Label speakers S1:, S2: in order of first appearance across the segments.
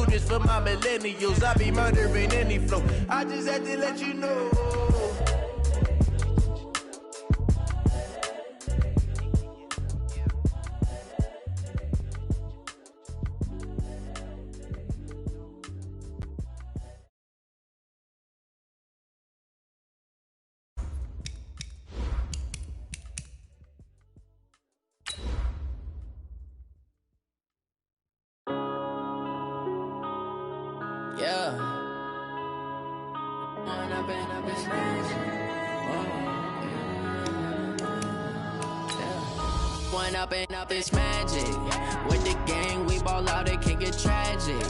S1: this for my millennials. I be murdering any flow. I just had to let you know.
S2: Yeah. One up and up is magic. With the gang, we ball out, it can get tragic.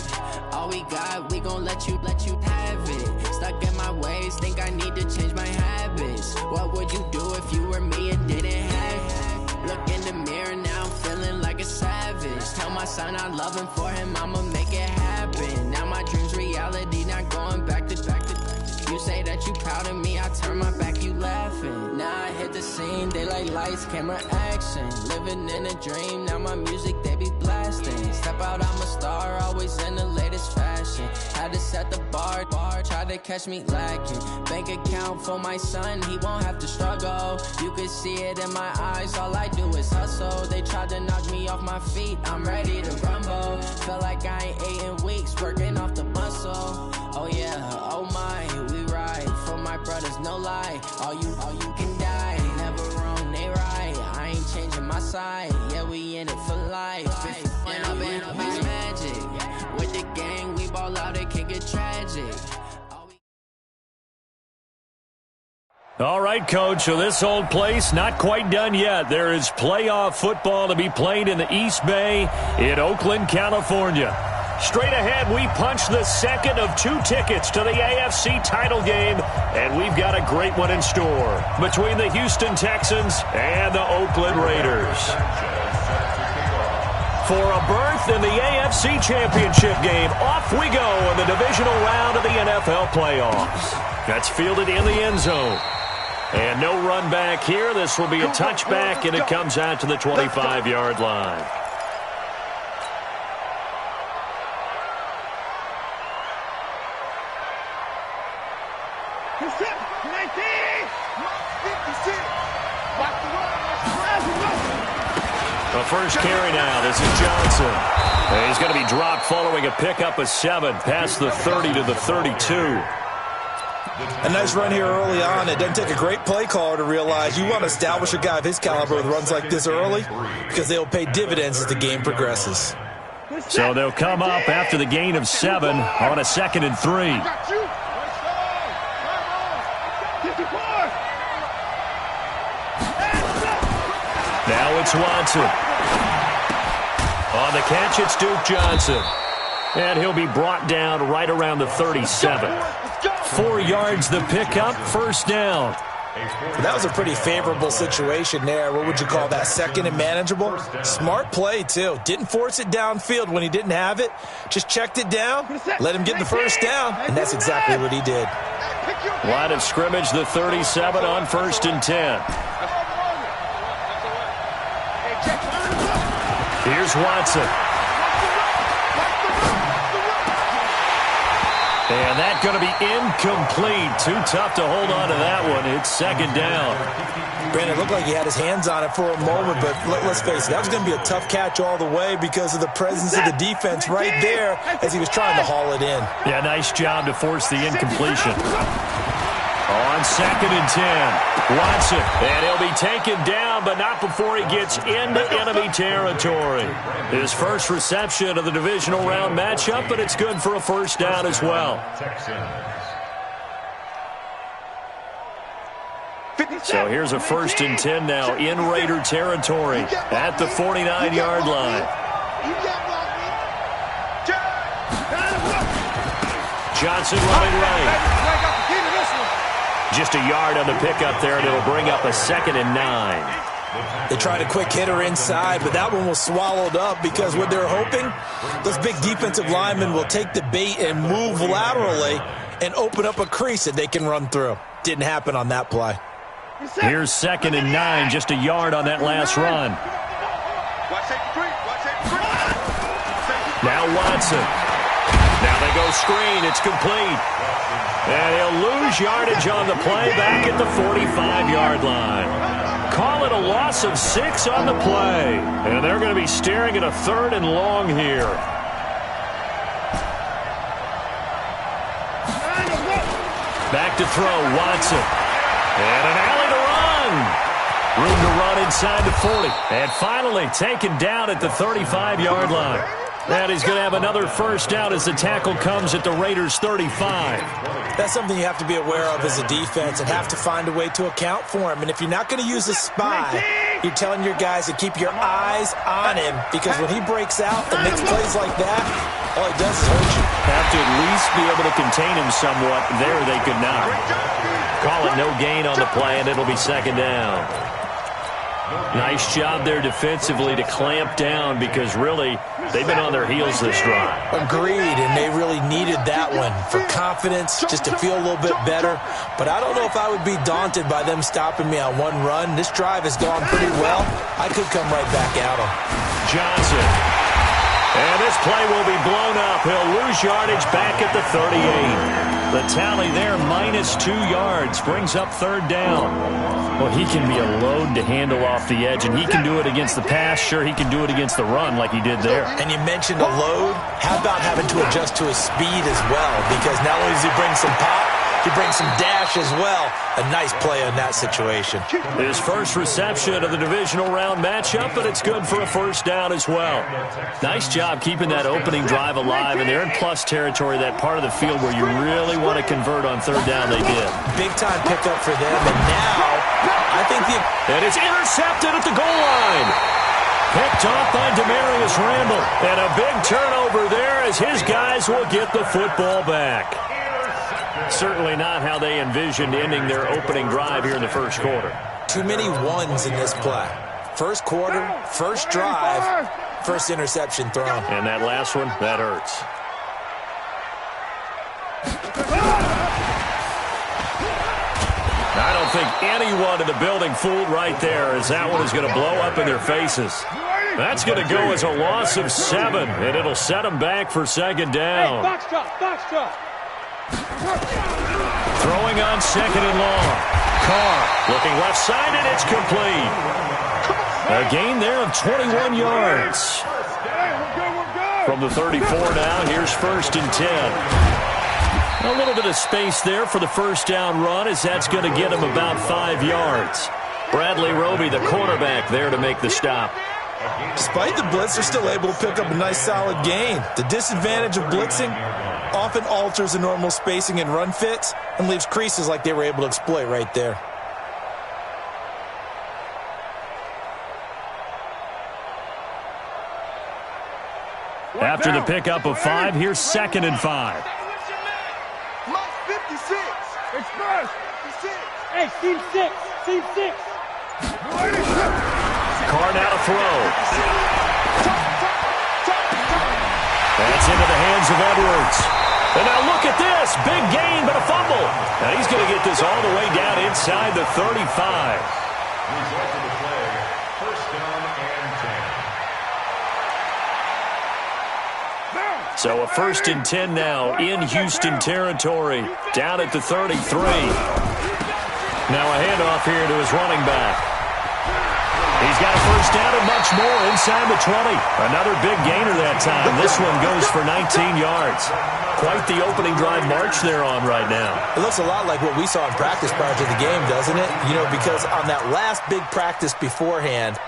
S2: All we got, we gon' let you have it. Stuck in my ways, think I need to change my habits. What would you do if you were me and didn't have it? Look in the mirror, now I'm feeling like a savage. Tell my son I love him, for him I'ma make it happen. Now my dream's reality, not going back to. You say that you proud of me, I turn my back, you laughing. Now I hit the scene, daylight lights, camera action. Living in a dream, now my music, they be blasting. Step out, I'm a star, always in the latest fashion. Had to set the bar, try to catch me lacking. Bank account for my son, he won't have to struggle. You can see it in my eyes, all I do is hustle. They tried to knock me off my feet, I'm ready to rumble. Feel like I ain't ate in weeks, working off the muscle. Oh yeah, oh my, we ride for my brothers, no lie. All you can die, never wrong, they right. I ain't changing my side, yeah, we in it for life. When I've been up, it's magic. With the gang, we ball out, it can get tragic.
S3: All right, Coach, so this old place not quite done yet. There is playoff football to be played in the East Bay in Oakland, California. Straight ahead, we punch the second of 2 tickets to the AFC title game, and we've got a great one in store between the Houston Texans and the Oakland Raiders. For a berth in the AFC Championship game, off we go in the divisional round of the NFL playoffs. That's fielded in the end zone. And no run back here. This will be a touchback, and it comes out to the 25-yard line. A first carry now. This is Johnson. And he's going to be dropped following a pickup of 7 past the 30 to the 32.
S4: A nice run here early on. It doesn't take a great play caller to realize you want to establish a guy of his caliber with runs like this early because they'll pay dividends as the game progresses.
S3: So they'll come up after the gain of 7 on a 2nd and 3. Now it's Watson. On the catch, it's Duke Johnson. And he'll be brought down right around the 37. 4 yards the pickup, first down.
S4: That was a pretty favorable situation there. What would you call that? 2nd and manageable? Smart play, too. Didn't force it downfield when he didn't have it. Just checked it down, let him get the first down, and that's exactly what he did.
S3: Line of scrimmage, the 37 on 1st and 10. Here's Watson. And that's going to be incomplete. Too tough to hold on to that one. It's 2nd down.
S4: Brandon, it looked like he had his hands on it for a moment, but let's face it, that was going to be a tough catch all the way because of the presence of the defense right there as he was trying to haul it in.
S3: Yeah, nice job to force the incompletion. On 2nd and 10, Watson, and he'll be taken down, but not before he gets into enemy territory. His first reception of the divisional round matchup, but it's good for a first down as well. So here's a 1st and 10 now in Raider territory at the 49-yard line. Johnson running right. Just a yard on the pickup there, and it'll bring up a 2nd and 9.
S4: They tried a quick hitter inside, but that one was swallowed up because what they're hoping, those big defensive linemen will take the bait and move laterally and open up a crease that they can run through. Didn't happen on that play.
S3: Here's 2nd and 9, just a yard on that last run. Now Watson. Now they go screen. It's complete. And he'll lose yardage on the play back at the 45-yard line. Call it a loss of 6 on the play. And they're going to be staring at a 3rd and long here. Back to throw, Watson. And an alley to run. Room to run inside the 40. And finally taken down at the 35-yard line. And he's going to have another first down as the tackle comes at the Raiders' 35.
S4: That's something you have to be aware of as a defense and have to find a way to account for him. And if you're not going to use a spy, you're telling your guys to keep your eyes on him, because when he breaks out and makes plays like that, all he does is hurt you.
S3: Have to at least be able to contain him somewhat. There they could not. Call it no gain on the play, and it'll be 2nd down. Nice job there defensively to clamp down, because really they've been on their heels this drive.
S4: Agreed, and they really needed that one for confidence, just to feel a little bit better. But I don't know if I would be daunted by them stopping me on one run. This drive has gone pretty well. I could come right back at them.
S3: Johnson. And this play will be blown up. He'll lose yardage back at the 38. The tally there, -2 yards, brings up 3rd down. Well, he can be a load to handle off the edge, and he can do it against the pass. Sure, he can do it against the run like he did there.
S4: And you mentioned a load. How about having to adjust to his speed as well? Because not only does he bring some pop, he brings some dash as well. A nice play on that situation.
S3: His first reception of the divisional round matchup, but it's good for a first down as well. Nice job keeping that opening drive alive, and they're in plus territory, that part of the field where you really want to convert on 3rd down. They did.
S4: Big-time pickup for them, and now I think
S3: and it's intercepted at the goal line. Picked off by Demarius Randall. And a big turnover there as his guys will get the football back. Certainly not how they envisioned ending their opening drive here in the first quarter.
S4: Too many ones in this play. First quarter, first drive, first interception thrown.
S3: And that last one, that hurts. I don't think anyone in the building fooled right there, as that one is going to blow up in their faces. That's going to go as a loss of 7, and it'll set them back for 2nd down.
S5: Hey, box drop.
S3: Throwing on 2nd and long. Carr looking left side, and it's complete. A gain there of 21 yards. From the 34 now, here's 1st and 10. A little bit of space there for the first down run, as that's going to get him about 5 yards. Bradley Roby, the quarterback, there to make the stop.
S4: Despite the blitz, they're still able to pick up a nice solid gain. The disadvantage of blitzing often alters the normal spacing and run fits and leaves creases like they were able to exploit right there.
S3: After the pickup of 5, here's 2nd and 5.
S5: Hey, team 6.
S3: Carr now to throw. That's into the hands of Edwards. And now look at this. Big gain, but a fumble. Now he's going to get this all the way down inside the 35. So a 1st and 10 now in Houston territory, down at the 33. Now a handoff here to his running back. He's got a first down and much more inside the 20. Another big gainer that time. This one goes for 19 yards. Quite the opening drive march they're on right now.
S4: It looks a lot like what we saw in practice prior to the game, doesn't it? You know, because on that last big practice beforehand,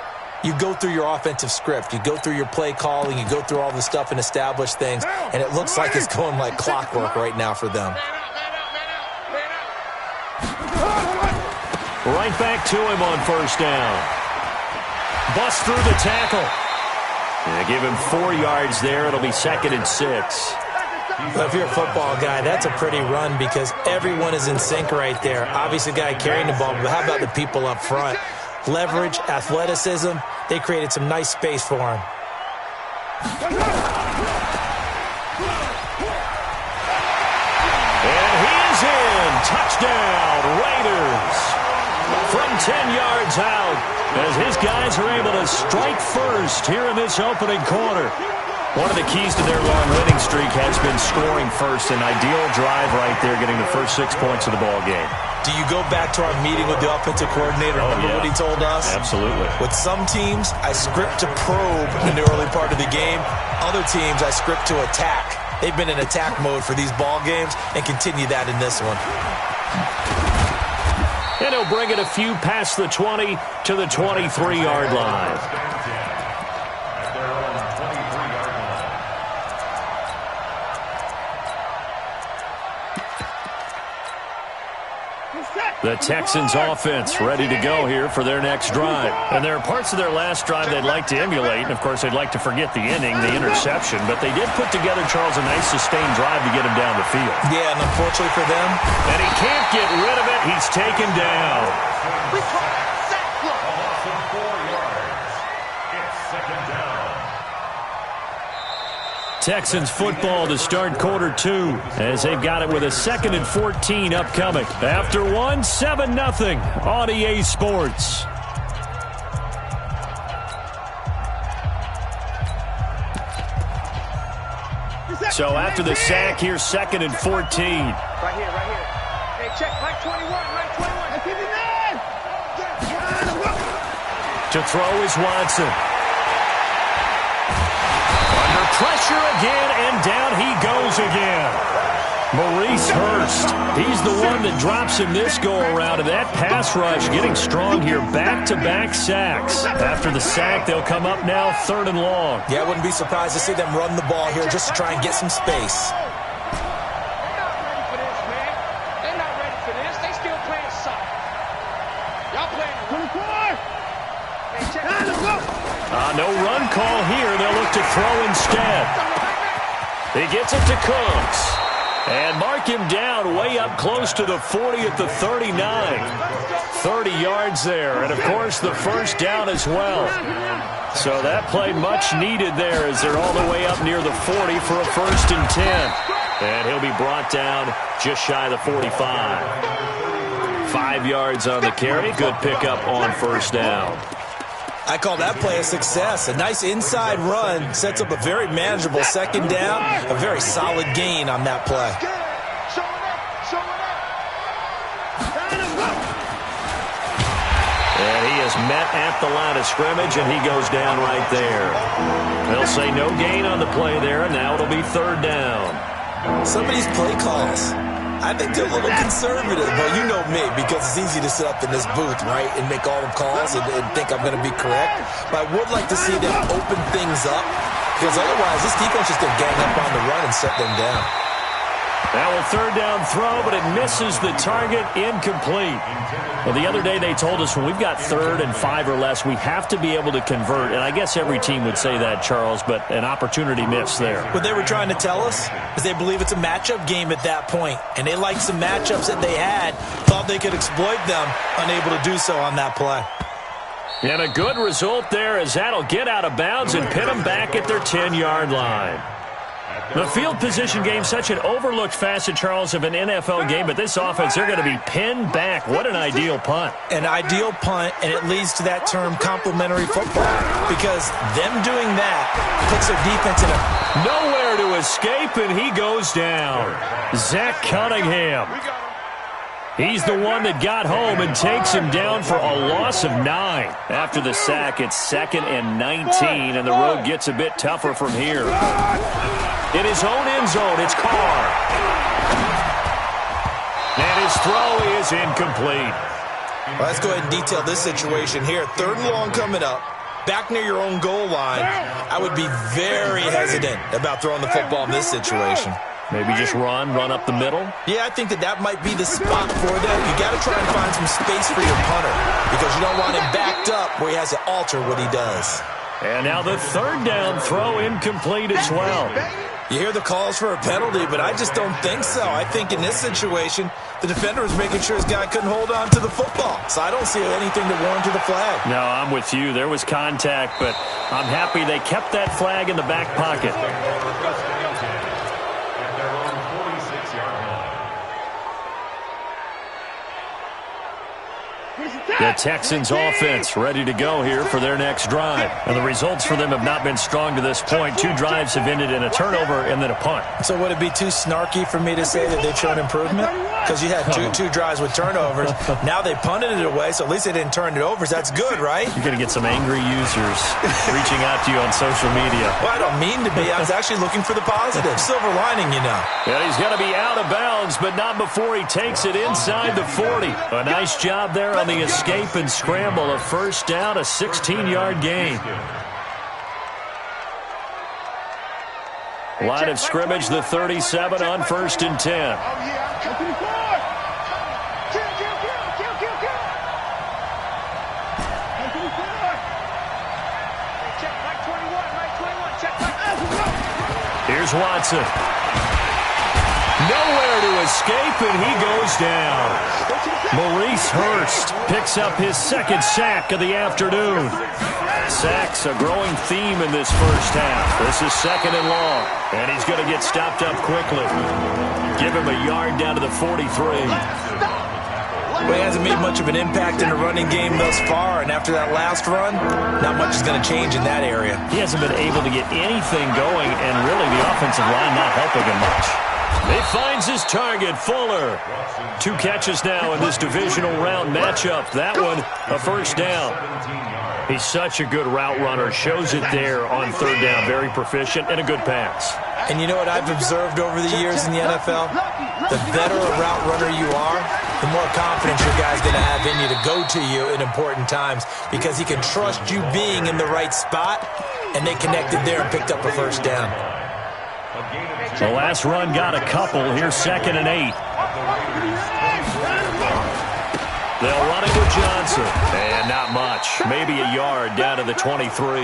S4: you go through your offensive script. You go through your play calling. You go through all the stuff and establish things. And it looks like it's going like clockwork right now for them.
S3: Right back to him on first down. Bust through the tackle. Yeah, give him 4 yards there. It'll be 2nd and 6.
S4: Well, if you're a football guy, that's a pretty run because everyone is in sync right there. Obviously, the guy carrying the ball, but how about the people up front? Leverage, athleticism, they created some nice space for him.
S3: And he is in. Touchdown, Raiders. From 10 yards out, as his guys are able to strike first here in this opening quarter. One of the keys to their long winning streak has been scoring first. An ideal drive right there, getting the first 6 points of the ball game.
S4: Do you go back to our meeting with the offensive coordinator? Remember what he told us?
S3: Absolutely.
S4: With some teams, I script to probe in the early part of the game. Other teams, I script to attack. They've been in attack mode for these ball games and continue that in this one.
S3: And he'll bring it a few past the 20 to the 23-yard line. The Texans offense ready to go here for their next drive. And there are parts of their last drive they'd like to emulate. And, of course, they'd like to forget the inning, the interception. But they did put together, Charles, a nice sustained drive to get him down the field.
S4: Yeah, and unfortunately for them.
S3: And he can't get rid of it. He's taken down. Texans football to start quarter 2 as they've got it with a 2nd and 14 upcoming. After 1, 7-0 on EA Sports. So after the sack, here's 2nd and 14.
S5: Right here. Hey, check. Mike 21.
S3: To throw is Watson. Pressure again, and down he goes again. Maurice Hurst, he's the one that drops him this go-around, and that pass rush getting strong here. Back-to-back sacks. After the sack, they'll come up now 3rd and long.
S4: Yeah, I wouldn't be surprised to see them run the ball here just to try and get some space.
S5: They're not ready for this, man. They're not ready for this. They still playing soccer. Y'all playing 24. Hey, check. Let's go.
S3: No run call here. They'll look to throw instead. He gets it to Cooks. And mark him down way up close to the 40 at the 39. 30 yards there. And, of course, the first down as well. So that play much needed there as they're all the way up near the 40 for a 1st and 10. And he'll be brought down just shy of the 45. 5 yards on the carry. Good pickup on 1st down.
S4: I call that play a success. A nice inside run sets up a very manageable 2nd down. A very solid gain on that play.
S3: And he is met at the line of scrimmage, and he goes down right there. They'll say no gain on the play there, and now it'll be 3rd down.
S4: Some of these play calls, I think they're a little conservative, but you know me, because it's easy to sit up in this booth, right, and make all the calls and think I'm going to be correct. But I would like to see them open things up, because otherwise this defense is going to gang up on the run and set them down.
S3: Now a 3rd down throw, but it misses the target, incomplete. Well, the other day they told us when we've got 3rd and 5 or less, we have to be able to convert. And I guess every team would say that, Charles, but an opportunity missed there.
S4: What they were trying to tell us is they believe it's a matchup game at that point. And they liked some matchups that they had, thought they could exploit them, unable to do so on that play.
S3: And a good result there as that'll get out of bounds and pin them back at their 10-yard line. The field position game, such an overlooked facet, Charles, of an NFL game, but this offense, they're going to be pinned back. What an ideal punt.
S4: An ideal punt, and it leads to that term complementary football, because them doing that puts their defense in a...
S3: Nowhere to escape, and he goes down. Zach Cunningham. He's the one that got home and takes him down for a loss of 9. After the sack, it's 2nd and 19, and the road gets a bit tougher from here. In his own end zone, it's Carr. And his throw is incomplete.
S4: Well, let's go ahead and detail this situation here. 3rd and long coming up. Back near your own goal line. I would be very hesitant about throwing the football in this situation.
S3: Maybe just run up the middle?
S4: Yeah, I think that might be the spot for them. You got to try and find some space for your punter because you don't want him backed up where he has to alter what he does.
S3: And now the 3rd down throw incomplete as well.
S4: You hear the calls for a penalty, but I just don't think so. I think in this situation, the defender was making sure his guy couldn't hold on to the football. So I don't see anything to warrant to the flag.
S3: No, I'm with you. There was contact, but I'm happy they kept that flag in the back pocket. The Texans offense ready to go here for their next drive. And the results for them have not been strong to this point. 2 drives have ended in a turnover and then a punt.
S4: So would it be too snarky for me to say that they've shown improvement? Because you had two drives with turnovers. Now they punted it away, so at least they didn't turn it over. So that's good, right?
S3: You're going to get some angry users reaching out to you on social media.
S4: Well, I don't mean to be. I was actually looking for the positive. Silver lining, you know.
S3: And he's going to be out of bounds, but not before he takes it inside the 40. A nice job there on the escape and scramble. A first down, a 16-yard gain. Line of scrimmage, the 37 on 1st and 10. Here's Watson. Nowhere to escape, and he goes down. Maurice Hurst picks up his 2nd sack of the afternoon. Sacks a growing theme in this first half. This is 2nd and long, and he's going to get stopped up quickly. Give him a yard down to the 43.
S4: Well, he hasn't made much of an impact in the running game thus far, and after that last run, not much is going to change in that area.
S3: He hasn't been able to get anything going, and really the offensive line not helping him much. He finds his target, Fuller. 2 catches now in this divisional round matchup. That one, a first down. He's such a good route runner. Shows it there on 3rd down. Very proficient and a good pass.
S4: And you know what I've observed over the years in the NFL? The better a route runner you are, the more confidence your guy's going to have in you to go to you in important times because he can trust you being in the right spot, and they connected there and picked up a first down.
S3: The last run got a couple. Here's 2nd and 8. They'll run it with Johnson. And not much. Maybe a yard down to the 23.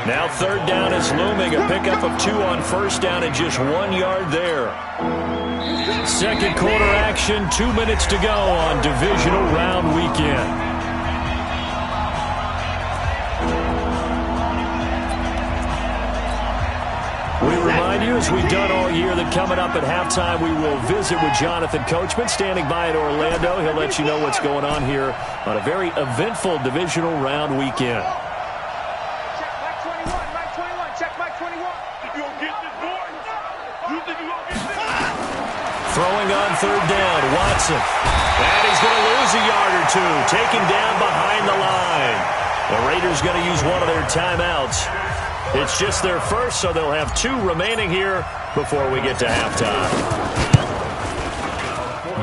S3: Now 3rd down is looming. A pickup of 2 on 1st down and just 1 yard there. 2nd quarter action. 2 minutes to go on divisional round weekend. We remind you, as we've done all year, that coming up at halftime, we will visit with Jonathan Coachman, standing by in Orlando. He'll let you know what's going on here on a very eventful divisional round weekend.
S5: Check Mike 21, Mike 21, check Mike 21. You gonna get this board? You think you gonna get this?
S3: Throwing on 3rd down, Watson. And he's going to lose a yard or 2, taken down behind the line. The Raiders going to use one of their timeouts. It's just their first, so they'll have 2 remaining here before we get to halftime.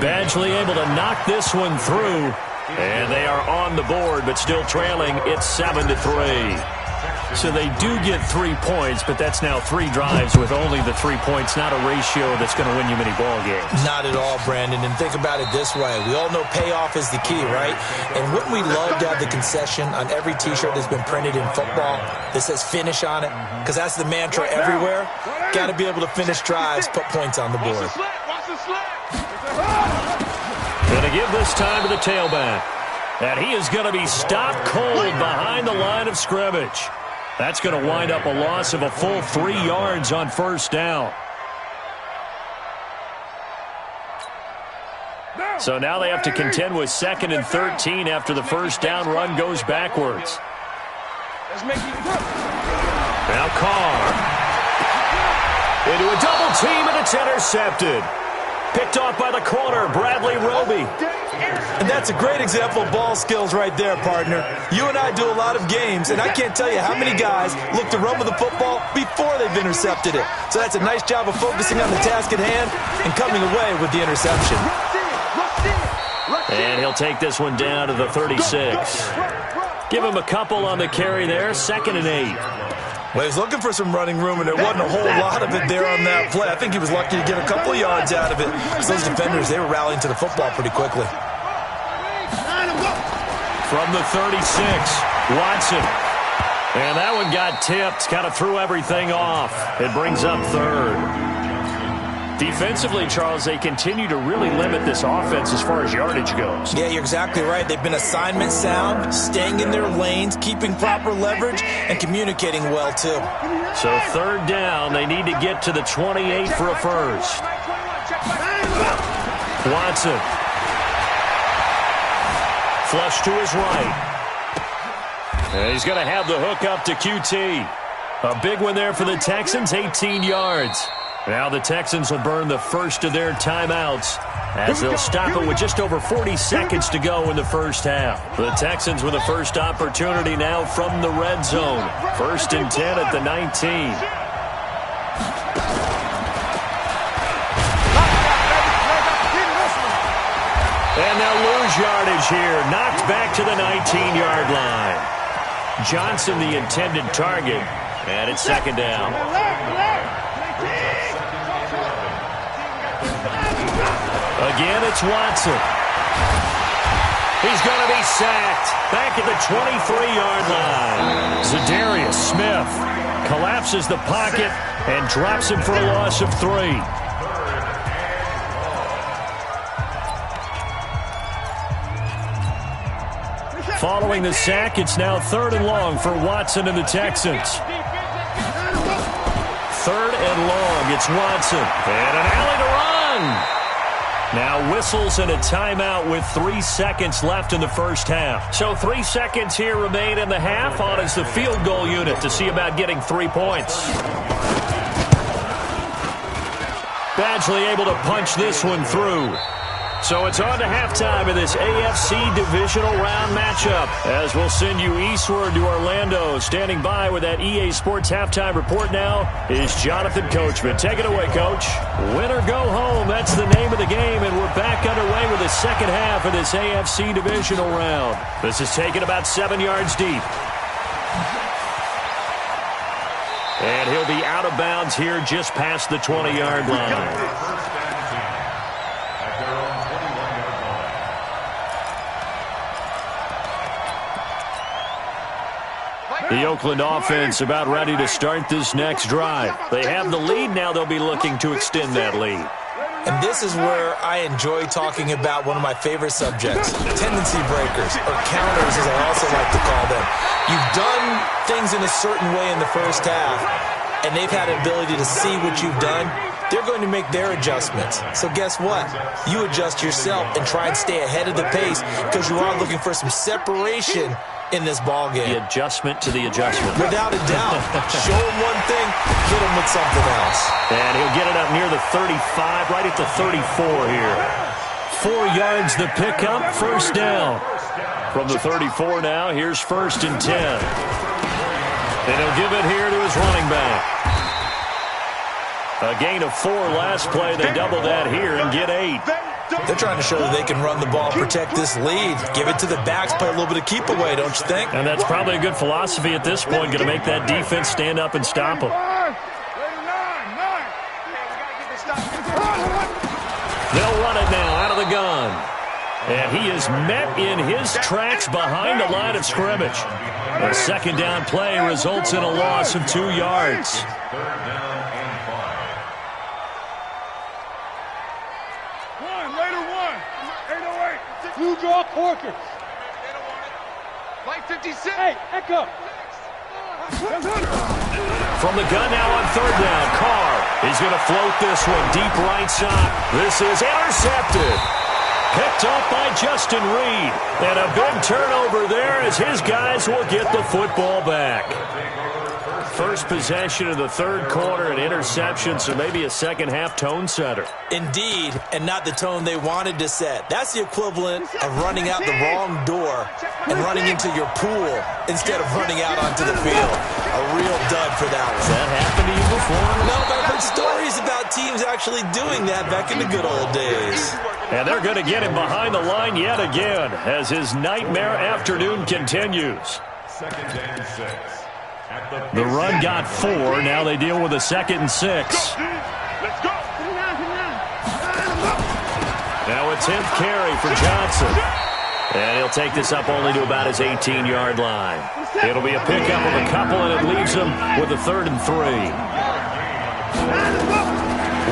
S3: Badgley able to knock this one through, and they are on the board, but still trailing. It's 7-3. So they do get 3 points, but that's now 3 drives with only the 3 points, not a ratio that's going to win you many ball games.
S4: Not at all, Brandon. And think about it this way. We all know payoff is the key, right? And wouldn't we love to have the concession on every T-shirt that's been printed in football that says finish on it? Because that's the mantra everywhere. Got to be able to finish drives, put points on the board.
S3: Going to give this time to the tailback. And he is going to be stopped cold behind the line of scrimmage. That's going to wind up a loss of a full 3 yards on 1st down. So now they have to contend with 2nd and 13 after the first down run goes backwards. Now Carr. Into a double team, and it's intercepted. Picked off by the corner, Bradley Roby.
S4: And that's a great example of ball skills right there, partner. You and I do a lot of games, and I can't tell you how many guys look to run with the football before they've intercepted it. So that's a nice job of focusing on the task at hand and coming away with the interception.
S3: And he'll take this one down to the 36. Give him a couple on the carry there, 2nd and 8.
S4: Well, he was looking for some running room, and there wasn't a whole lot of it there on that play. I think he was lucky to get a couple of yards out of it. Because those defenders, they were rallying to the football pretty quickly.
S3: From the 36, Watson. And that one got tipped, kind of threw everything off. It brings up 3rd. Defensively, Charles, they continue to really limit this offense as far as yardage goes.
S4: Yeah, you're exactly right. They've been assignment sound, staying in their lanes, keeping proper leverage, and communicating well, too.
S3: So 3rd down, they need to get to the 28 for a first. Watson. Flush to his right. And he's going to have the hook up to QT. A big one there for the Texans, 18 yards. Now the Texans will burn the first of their timeouts as they'll stop it with just over 40 seconds to go in the first half. The Texans with the first opportunity now from the red zone. 1st and 10 at the 19. And they'll lose yardage here. Knocked back to the 19-yard line. Johnson the intended target. And it's 2nd down. Again, it's Watson. He's going to be sacked. Back at the 23-yard line. Zadarius Smith collapses the pocket and drops him for a loss of 3. Following the sack, it's now 3rd and long for Watson and the Texans. 3rd and long, it's Watson. And an alley to run. Now whistles and a timeout with 3 seconds left in the first half. So 3 seconds here remain in the half on as the field goal unit to see about getting 3 points. Badgley able to punch this one through. So it's on to halftime of this AFC divisional round matchup as we'll send you eastward to Orlando. Standing by with that EA Sports halftime report now is Jonathan Coachman. Take it away, Coach. Win or go home, that's the name of the game, and we're back underway with the second half of this AFC divisional round. This is taken about 7 yards deep. And he'll be out of bounds here just past the 20-yard line. The Oakland offense about ready to start this next drive. They have the lead. Now they'll be looking to extend that lead.
S4: And this is where I enjoy talking about one of my favorite subjects, tendency breakers, or counters as I also like to call them. You've done things in a certain way in the first half, and they've had an ability to see what you've done. They're going to make their adjustments. So guess what? You adjust yourself and try and stay ahead of the pace because you are looking for some separation in this ball game.
S3: The adjustment to the adjustment.
S4: Without a doubt. Show him one thing, hit him with something else.
S3: And he'll get it up near the 35, right at the 34 here. 4 yards the pickup, 1st down. From the 34 now, here's 1st and 10. And he'll give it here to his running back. A gain of 4 last play. They double that here and get 8.
S4: They're trying to show that they can run the ball, protect this lead. Give it to the backs, play a little bit of keep away, don't you think?
S3: And that's probably a good philosophy at this point, going to make that defense stand up and stop them. They'll run it now out of the gun. And he is met in his tracks behind the line of scrimmage. A 2nd down play results in a loss of 2 yards.
S5: Blue draw Corker. Play 56. Hey, Echo.
S3: From the gun now on 3rd down. Carr is going to float this one deep right side. This is intercepted. Picked up by Justin Reed. And a big turnover there as his guys will get the football back. First possession of the 3rd quarter, an interception, so maybe a second-half tone setter.
S4: Indeed, and not the tone they wanted to set. That's the equivalent of running out the wrong door and running into your pool instead of running out onto the field. A real dud for that one.
S3: Has that happened to you before?
S4: No, but I've heard stories about teams actually doing that back in the good old days.
S3: And they're going to get him behind the line yet again as his nightmare afternoon continues.
S6: 2nd and 6.
S3: The run got 4. Now they deal with a 2nd and 6.
S6: Let's go.
S3: Now a 10th carry for Johnson. And he'll take this up only to about his 18-yard line. It'll be a pickup of a couple, and it leaves him with a 3rd and 3.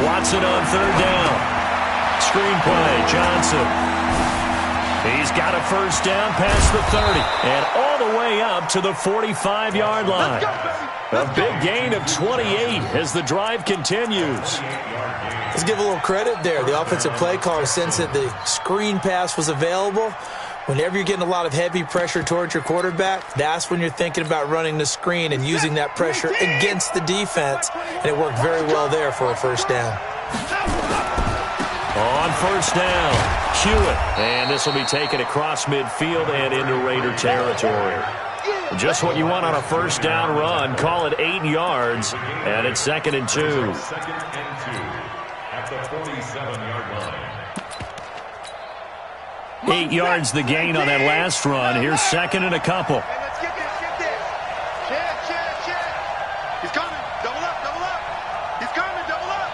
S3: Watson on 3rd down. Screenplay, Johnson. He's got a 1st down past the 30 and all the way up to the 45-yard line. A big gain of 28 as the drive continues.
S4: Let's give a little credit there. The offensive play caller sensed that the screen pass was available, Whenever you're getting a lot of heavy pressure towards your quarterback, that's when you're thinking about running the screen and using that pressure against the defense. And it worked very well there for a first down.
S3: On first down, Hewitt. And this will be taken across midfield and into Raider territory. Just what you want on a first down run. Call it 8 yards, and it's 2nd and 2.
S6: 2nd and 2 at the 47-yard line.
S3: 8 yards the gain on that last run. Here's 2nd and a couple.
S5: Hey, let's get this, get this. Check. He's coming. Double up. He's coming, double up.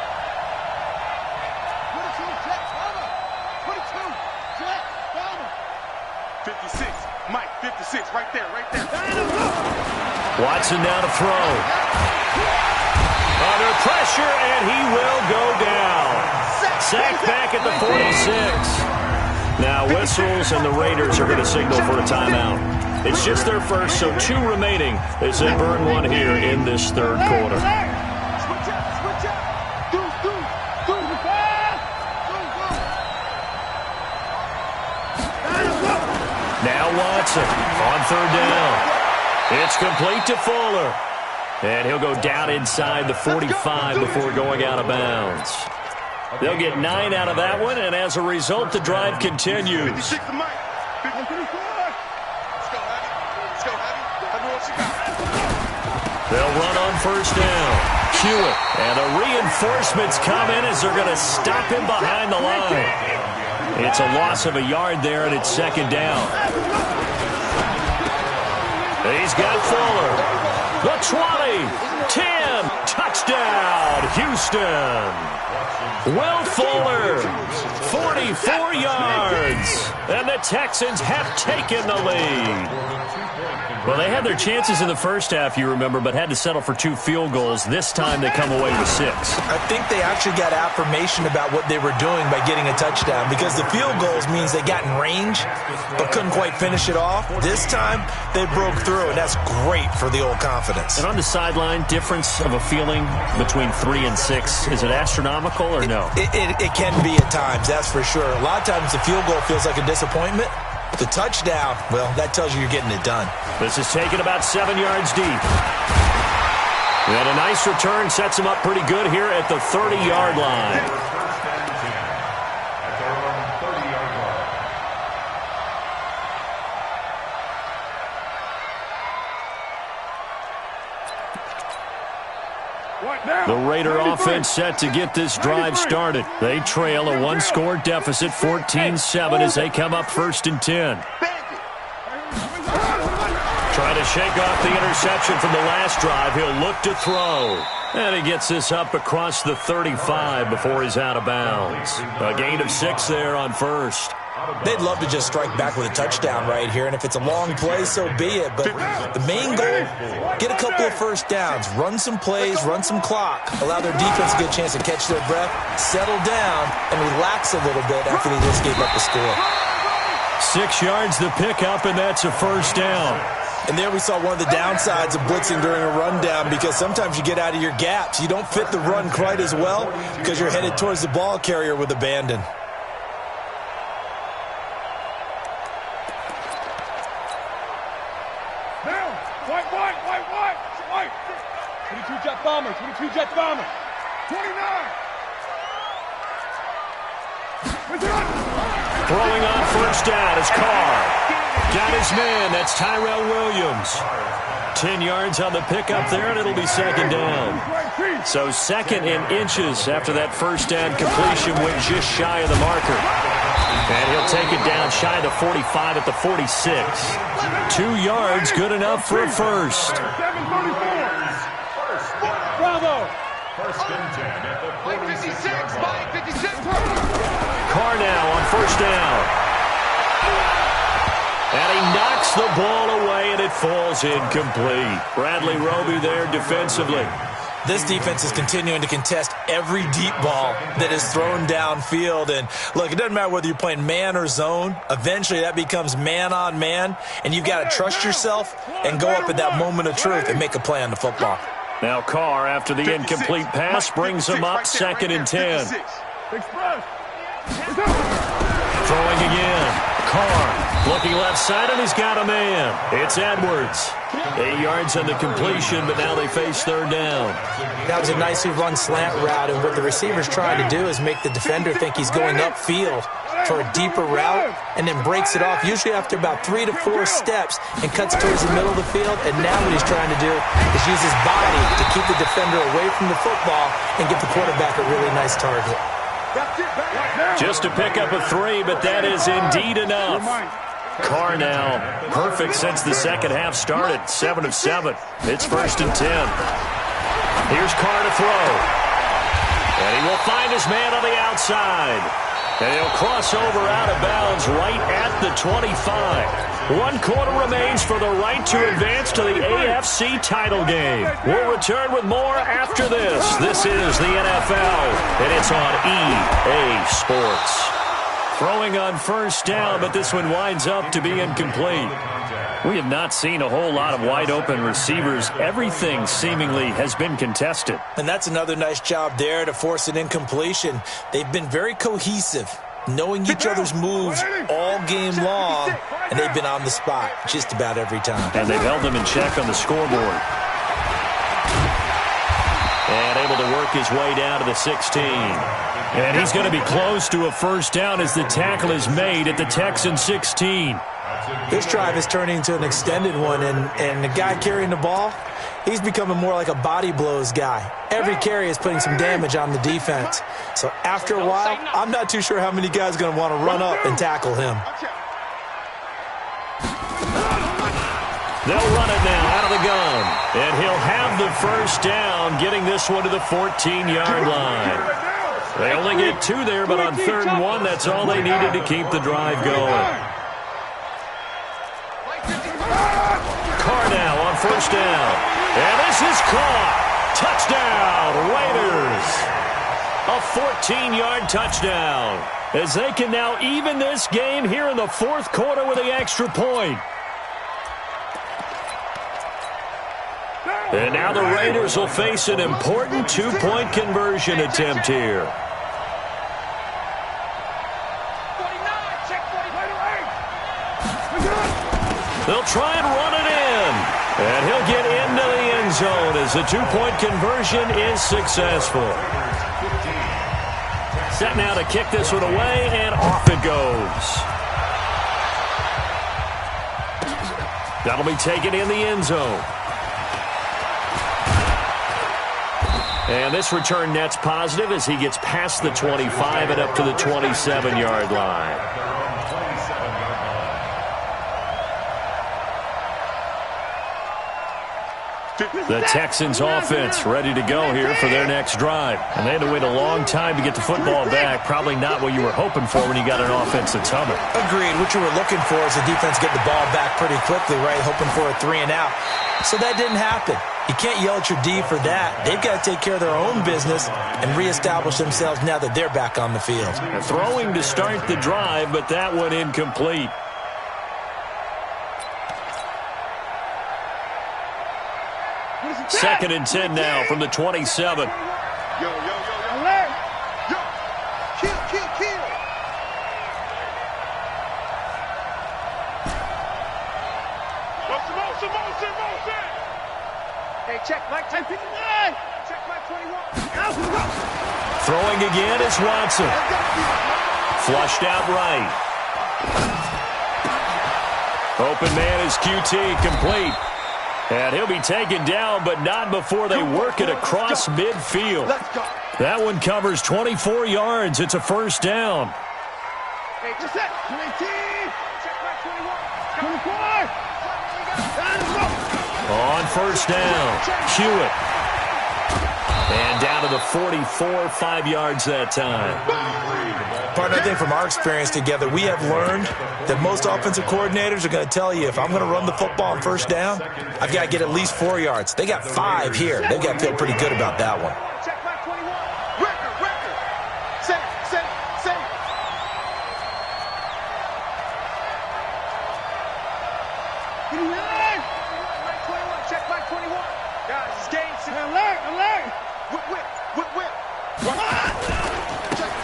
S5: 22, check, Palmer. 22, check, Palmer. 56, Mike, 56, right there.
S3: Watson now to throw. Under pressure, and he will go down. Sacked back at the 46. Now whistles, and the Raiders are going to signal for a timeout. It's just their first, so 2 remaining as they burn one here in this third quarter.
S5: Switch up. Do.
S3: Now Watson on third down. It's complete to Fuller. And he'll go down inside the 45 before going out of bounds. They'll get 9 out of that one, and as a result, the drive continues.
S5: 56 to Mike. 54. Let's go, Heavy.
S3: They'll run on first down. Hewitt, and the reinforcements come in as they're going to stop him behind the line. It's a loss of a yard there, and it's 2nd down. He's got Fuller. The 20, 10, touchdown, Houston. Will Fuller, 44 yards, and the Texans have taken the lead. Well, they had their chances in the first half, you remember, but had to settle for 2 field goals. This time they come away with 6.
S4: I think they actually got affirmation about what they were doing by getting a touchdown, because the field goals means they got in range but couldn't quite finish it off. This time they broke through, and that's great for the old confidence.
S3: And on the sideline, difference of a feeling between 3 and 6, is it astronomical or no?
S4: It can be at times, that's for sure. A lot of times the field goal feels like a disappointment. The touchdown, well, that tells you you're getting it done.
S3: This is taken about 7 yards deep. And a nice return sets him up pretty good here at the 30-yard line. The Raider offense set to get this drive started. They trail a 1-score deficit, 14-7, as they come up 1st and 10. Trying to shake off the interception from the last drive. He'll look to throw. And he gets this up across the 35 before he's out of bounds. A gain of 6 there on first.
S4: They'd love to just strike back with a touchdown right here, and if it's a long play, so be it. But the main goal, get a couple of first downs, run some plays, run some clock, allow their defense a good chance to catch their breath, settle down, and relax a little bit after they just gave up the score.
S3: 6 yards the pickup, and that's a first down.
S4: And there we saw one of the downsides of blitzing during a rundown, because sometimes you get out of your gaps. You don't fit the run quite as well because you're headed towards the ball carrier with abandon.
S5: White. 22 jet bomber. 29.
S3: Throwing on first down is Carr. Got his man. That's Tyrell Williams. 10 yards on the pickup there, and it'll be 2nd down. So 2nd in inches after that first down completion, went just shy of the marker. And he'll take it down shy of the 45 at the 46. 2 yards, good enough for a first.
S5: Bravo.
S6: 1st and 10 at the 46.
S5: Mike 56.
S3: Carr now on first down. And he knocks the ball away, and it falls incomplete. Bradley Roby there defensively.
S4: This defense is continuing to contest every deep ball that is thrown downfield. And look, it doesn't matter whether you're playing man or zone. Eventually that becomes man on man, and you've got to trust yourself and go up at that moment of truth and make a play on the football.
S3: Now Carr, after the incomplete pass, brings him up 2nd and 10. Throwing again. Carr. Looking left side, and he's got a man. It's Edwards. 8 yards on the completion, but now they face third down.
S4: That was a nicely run slant route, and what the receiver's trying to do is make the defender think he's going upfield for a deeper route, and then breaks it off, usually after about 3 to 4 steps, and cuts towards the middle of the field. And now what he's trying to do is use his body to keep the defender away from the football and give the quarterback a really nice target.
S3: Just to pick up a 3, but that is indeed enough. Carr now perfect since the second half started. 7 of 7. It's 1st and 10. Here's Carr to throw. And he will find his man on the outside. And he'll cross over out of bounds right at the 25. 1 quarter remains for the right to advance to the AFC title game. We'll return with more after this. This is the NFL, and it's on EA Sports. Throwing on first down, but this one winds up to be incomplete. We have not seen a whole lot of wide-open receivers. Everything seemingly has been contested.
S4: And that's another nice job there to force an incompletion. They've been very cohesive, knowing each other's moves all game long, and they've been on the spot just about every time.
S3: And they've held them in check on the scoreboard. And able to work his way down to the 16. And he's going to be close to a first down as the tackle is made at the Texans 16.
S4: This drive is turning into an extended one, and the guy carrying the ball, he's becoming more like a body blows guy. Every carry is putting some damage on the defense. So after a while, I'm not too sure how many guys are going to want to run up and tackle him.
S3: They'll run it now out of the gun. And he'll have the first down, getting this one to the 14-yard line. They only get 2 there, but on 3rd and 1, that's all they needed to keep the drive going. Carr now on first down. And this is caught. Touchdown, Raiders. A 14-yard touchdown. As they can now even this game here in the 4th quarter with the extra point. And now the Raiders will face an important 2-point conversion attempt here. They'll try and run it in. And he'll get into the end zone as the 2-point conversion is successful. Set now to kick this one away, and off it goes. That'll be taken in the end zone. And this return net's positive as he gets past the 25 and up to the 27-yard line. The Texans offense ready to go here for their next drive. And they had to wait a long time to get the football back. Probably not what you were hoping for when you got an offense that's humming.
S4: Agreed. What you were looking for is the defense get the ball back pretty quickly, right? Hoping for a 3 and out. So that didn't happen. You can't yell at your D for that. They've got to take care of their own business and reestablish themselves now that they're back on the field.
S3: Throwing to start the drive, but that one incomplete. Second and 10 now from the 27.
S5: Alert! Kill! Motion! Hey, check Mike 10-59! Check Mike 21.
S3: Throwing again is Watson. Flushed out right. Open man is QT, complete. And he'll be taken down, but not before they work it across midfield. That one covers 24 yards. It's a first down.
S5: Hey, just that. 19. Check Mike 21. 24.
S3: On first down, Hewitt. And down to the 44, 5 yards that time.
S4: Partner, I think from our experience together, we have learned that most offensive coordinators are going to tell you, if I'm going to run the football on first down, I've got to get at least 4 yards. They got 5 here. They've got to feel pretty good about that one.
S5: Check Mike 21. Record. Set. Mike 21. Check Mike 21. Guys, this game. Alert. Whip.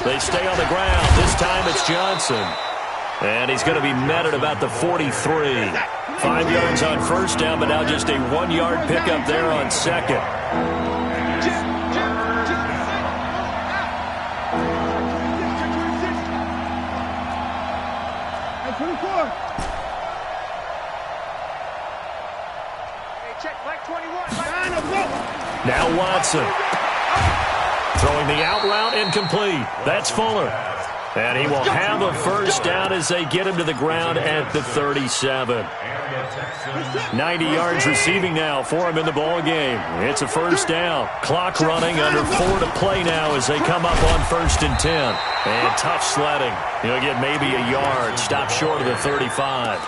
S3: They stay on the ground. This time it's Johnson. And he's going to be met at about the 43. 5 yards on first down, but now just a 1-yard pickup there on second. Now Watson. Throwing the out route incomplete. That's Fuller. And he will have a first down as they get him to the ground at the 37. 90 yards receiving now for him in the ball game. It's a first down. Clock running, under 4 to play now as they come up on 1st and 10. And tough sledding. He'll get maybe a yard. Stop short of the 35.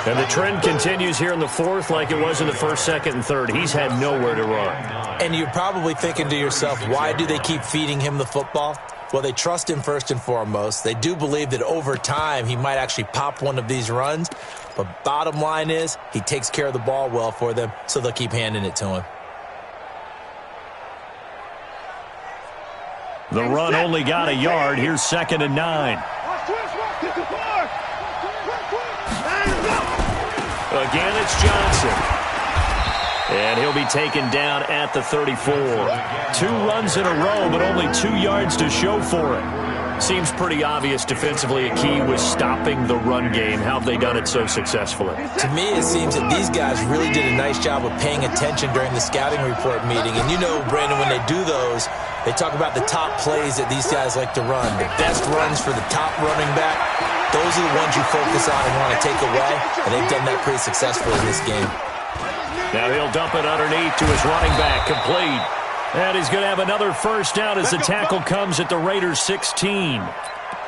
S3: And the trend continues here in the 4th like it was in the 1st, 2nd, and 3rd. He's had nowhere to run.
S4: And you're probably thinking to yourself, why do they keep feeding him the football? Well, they trust him first and foremost. They do believe that over time he might actually pop one of these runs. But bottom line is he takes care of the ball well for them, so they'll keep handing it to him.
S3: The run only got a yard. Here's 2nd and 9. Again, it's Johnson. And he'll be taken down at the 34. 2 runs in a row, but only 2 yards to show for it. Seems pretty obvious defensively a key was stopping the run game. How have they done it so successfully?
S4: To me, it seems that these guys really did a nice job of paying attention during the scouting report meeting. And you know, Brandon, when they do those, they talk about the top plays that these guys like to run. The best runs for the top running back, those are the ones you focus on and want to take away. And they've done that pretty successfully in this game.
S3: Now he'll dump it underneath to his running back, complete. And he's going to have another first down as the tackle comes at the Raiders' 16.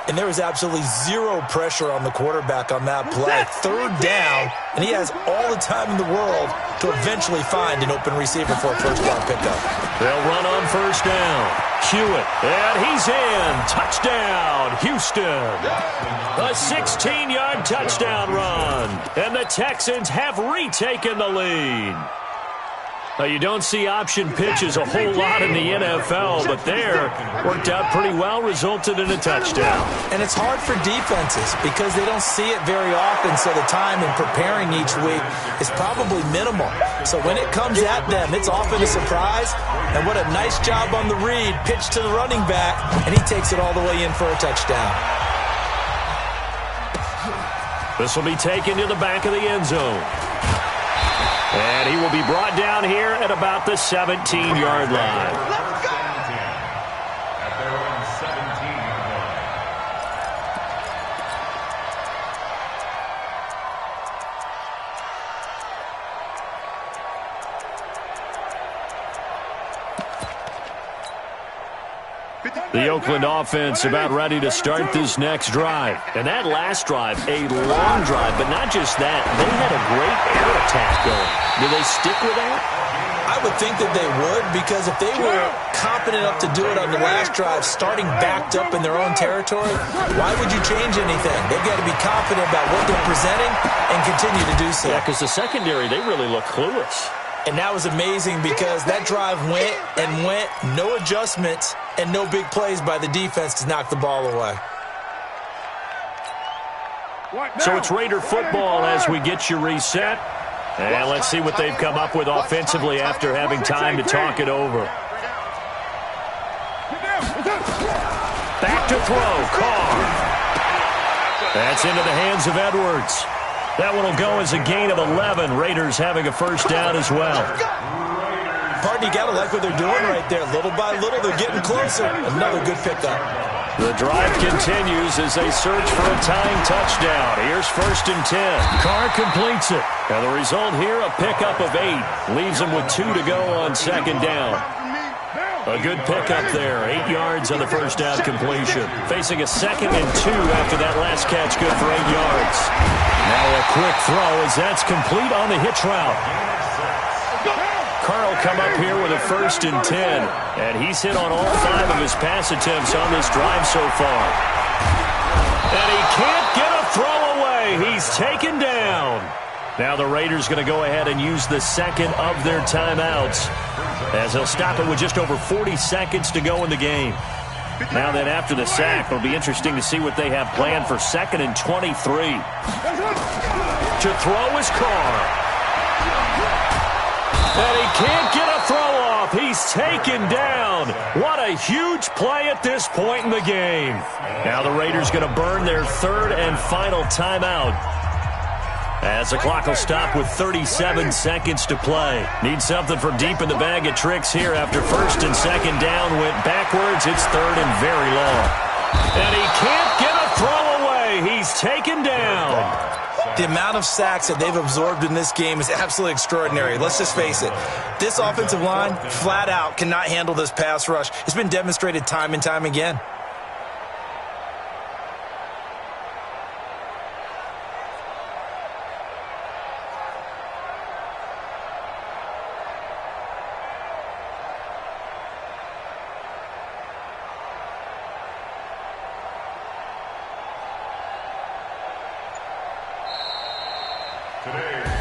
S4: And there was absolutely zero pressure on the quarterback on that play. 3rd down, and he has all the time in the world to eventually find an open receiver for a first down pickup.
S3: They'll run on first down. Hewitt, and he's in. Touchdown, Houston. A 16-yard touchdown run. And the Texans have retaken the lead. You don't see option pitches a whole lot in the NFL, but there worked out pretty well, resulted in a touchdown.
S4: And it's hard for defenses because they don't see it very often, so the time in preparing each week is probably minimal. So when it comes at them, it's often a surprise. And what a nice job on the read, pitch to the running back, and he takes it all the way in for a touchdown.
S3: This will be taken to the back of the end zone. And he will be brought down here at about the 17-yard line. The Oakland offense about ready to start this next drive. And that last drive, a long drive, but not just that. They had a great air attack going. Do they stick with that?
S4: I would think that they would, because if they were competent enough to do it on the last drive, starting backed up in their own territory, why would you change anything? They've got to be confident about what they're presenting and continue to do so.
S3: Yeah, because the secondary, they really look clueless.
S4: And that was amazing because that drive went and went, no adjustments, and no big plays by the defense to knock the ball away.
S3: So it's Raider football as we get you reset. And let's see what they've come up with offensively after having time to talk it over. Back to throw, Carr. That's into the hands of Edwards. That one will go as a gain of 11. Raiders having a first down as well.
S4: Pardon, you got to like what they're doing right there. Little by little, they're getting closer. Another good pickup.
S3: The drive continues as they search for a tying touchdown. Here's 1st and 10. Carr completes it. And the result here, a pickup of 8. Leaves them with 2 to go on 2nd down. A good pickup there. 8 yards on the first down completion. Facing a 2nd and 2 after that last catch, good for 8 yards. Now a quick throw as that's complete on the hitch route. Carr will come up here with a 1st and 10. And he's hit on all 5 of his pass attempts on this drive so far. And he can't get a throw away. He's taken down. Now the Raiders going to go ahead and use the 2nd of their timeouts, as they'll stop it with just over 40 seconds to go in the game. Now then, after the sack, it'll be interesting to see what they have planned for 2nd and 23. To throw is Carr. And he can't get a throw off. He's taken down. What a huge play at this point in the game. Now the Raiders going to burn their 3rd and final timeout, as the clock will stop with 37 seconds to play. Need something from deep in the bag of tricks here after 1st and 2nd down went backwards. It's 3rd and very long. And he can't get a throw away. He's taken down.
S4: The amount of sacks that they've absorbed in this game is absolutely extraordinary. Let's just face it. This offensive line, flat out, cannot handle this pass rush. It's been demonstrated time and time again.
S6: Today's